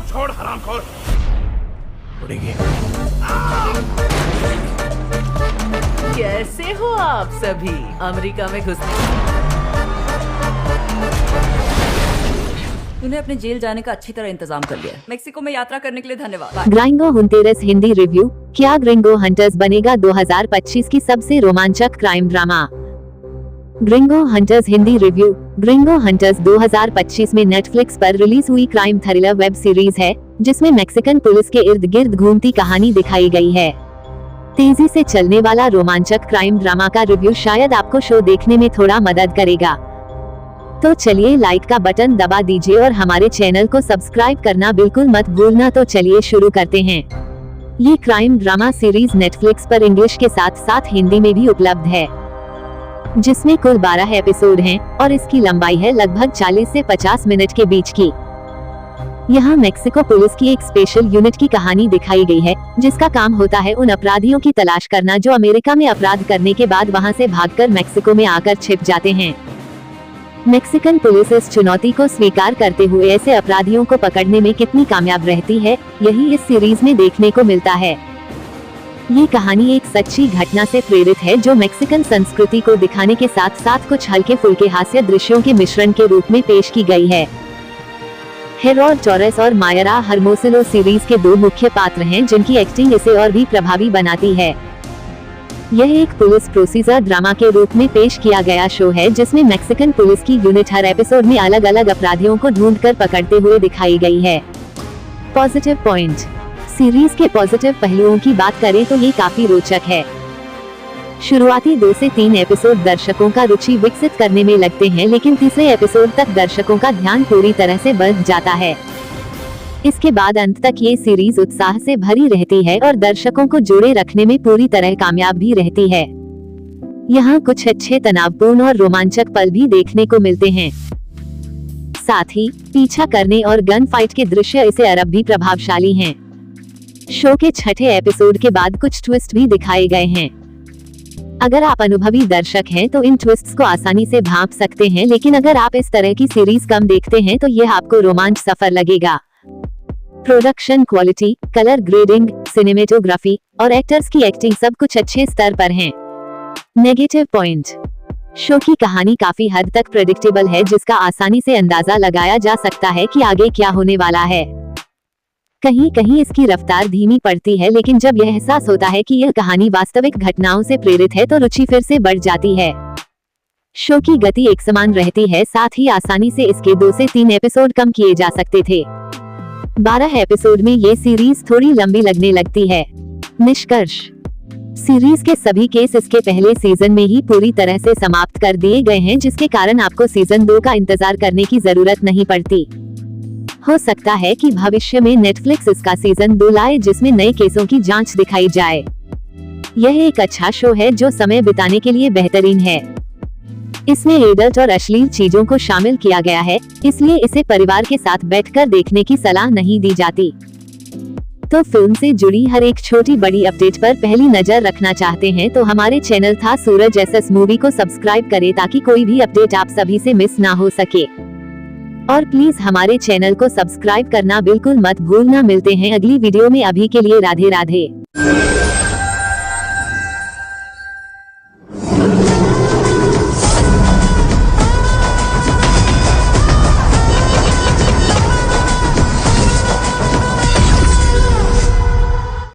छोड़ हरामखोर। उड़ेगी। कैसे हो आप सभी? अमेरिका में घुसने तूने अपने जेल जाने का अच्छी तरह इंतजाम कर लिया है। मेक्सिको में यात्रा करने के लिए धन्यवाद। Gringo Hunters Hindi review. क्या ग्रिंगो हंटर्स बनेगा 2025 की सबसे रोमांचक crime drama? Gringo Hunters Hindi review. Gringo Hunters 2025 में नेटफ्लिक्स पर रिलीज हुई क्राइम थ्रिलर वेब सीरीज है, जिसमें मैक्सिकन पुलिस के इर्द गिर्द घूमती कहानी दिखाई गई है। तेजी से चलने वाला रोमांचक क्राइम ड्रामा का रिव्यू शायद आपको शो देखने में थोड़ा मदद करेगा। तो चलिए लाइक का बटन दबा दीजिए और हमारे चैनल को सब्सक्राइब करना बिल्कुल मत भूलना। तो चलिए शुरू करते हैं। ये क्राइम ड्रामा सीरीज नेटफ्लिक्स पर इंग्लिश के साथ साथ हिंदी में भी उपलब्ध है, जिसमें कुल 12 एपिसोड हैं और इसकी लंबाई है लगभग 40 से 50 मिनट के बीच की। यहाँ मैक्सिको पुलिस की एक स्पेशल यूनिट की कहानी दिखाई गई है, जिसका काम होता है उन अपराधियों की तलाश करना जो अमेरिका में अपराध करने के बाद वहाँ से भागकर मैक्सिको में आकर छिप जाते हैं। मैक्सिकन पुलिस इस चुनौती को स्वीकार करते हुए ऐसे अपराधियों को पकड़ने में कितनी कामयाब रहती है, यही इस सीरीज में देखने को मिलता है। ये कहानी एक सच्ची घटना से प्रेरित है, जो मैक्सिकन संस्कृति को दिखाने के साथ साथ कुछ हल्के फुल्के हास्य दृश्यों के मिश्रण के रूप में पेश की गई है। हेरोल्ड टोरेस और मायरा हर्मोसिलो सीरीज के दो मुख्य पात्र हैं, जिनकी एक्टिंग इसे और भी प्रभावी बनाती है। यह एक पुलिस प्रोसीजर ड्रामा के रूप में पेश किया गया शो है, जिसमें मैक्सिकन पुलिस की यूनिट हर एपिसोड में अलग अलग अपराधियों को ढूंढकर पकड़ते हुए दिखाई गई है। Positive point. सीरीज के पॉजिटिव पहलुओं की बात करें तो ये काफी रोचक है। शुरुआती 2 से 3 एपिसोड दर्शकों का रुचि विकसित करने में लगते हैं, लेकिन तीसरे एपिसोड तक दर्शकों का ध्यान पूरी तरह से बढ़ जाता है। इसके बाद अंत तक ये सीरीज उत्साह से भरी रहती है और दर्शकों को जोड़े रखने में पूरी तरह कामयाब भी रहती है। यहाँ कुछ अच्छे तनावपूर्ण और रोमांचक पल भी देखने को मिलते हैं। साथ ही पीछा करने और गन फाइट के दृश्य इसे अरब भी प्रभावशाली हैं। शो के 6ठे एपिसोड के बाद कुछ ट्विस्ट भी दिखाए गए हैं। अगर आप अनुभवी दर्शक हैं तो इन ट्विस्ट्स को आसानी से भांप सकते हैं, लेकिन अगर आप इस तरह की सीरीज कम देखते हैं तो यह आपको रोमांच सफर लगेगा। Production quality, colour grading, cinematography और एक्टर्स की एक्टिंग सब कुछ अच्छे स्तर पर हैं। Negative point. शो की कहानी काफी हद तक प्रेडिक्टेबल है, जिसका आसानी से अंदाजा लगाया जा सकता है कि आगे क्या होने वाला है। कहीं कहीं इसकी रफ्तार धीमी पड़ती है, लेकिन जब यह एहसास होता है कि यह कहानी वास्तविक घटनाओं से प्रेरित है तो रुचि फिर से बढ़ जाती है। शो की गति एक समान रहती है, साथ ही आसानी से इसके 2 से 3 एपिसोड कम किए जा सकते थे। 12 एपिसोड में ये सीरीज थोड़ी लंबी लगने लगती है। निष्कर्ष। सीरीज के सभी केस इसके पहले सीजन में ही पूरी तरह से समाप्त कर दिए गए हैं, जिसके कारण आपको सीजन 2 का इंतजार करने की जरूरत नहीं पड़ती। हो सकता है कि भविष्य में नेटफ्लिक्स इसका सीजन 2 लाए, जिसमें नए केसों की जांच दिखाई जाए। यह एक अच्छा शो है जो समय बिताने के लिए बेहतरीन है। इसमें एडल्ट और अश्लील चीजों को शामिल किया गया है, इसलिए इसे परिवार के साथ बैठकर देखने की सलाह नहीं दी जाती। तो फिल्म से जुड़ी हर एक छोटी बड़ी अपडेट पर पहली नजर रखना चाहते हैं तो हमारे चैनल था सूरज एसएस मूवी को सब्सक्राइब करें, ताकि कोई भी अपडेट आप सभी से मिस ना हो सके। और प्लीज हमारे चैनल को सब्सक्राइब करना बिल्कुल मत भूलना। मिलते हैं अगली वीडियो में, अभी के लिए राधे राधे।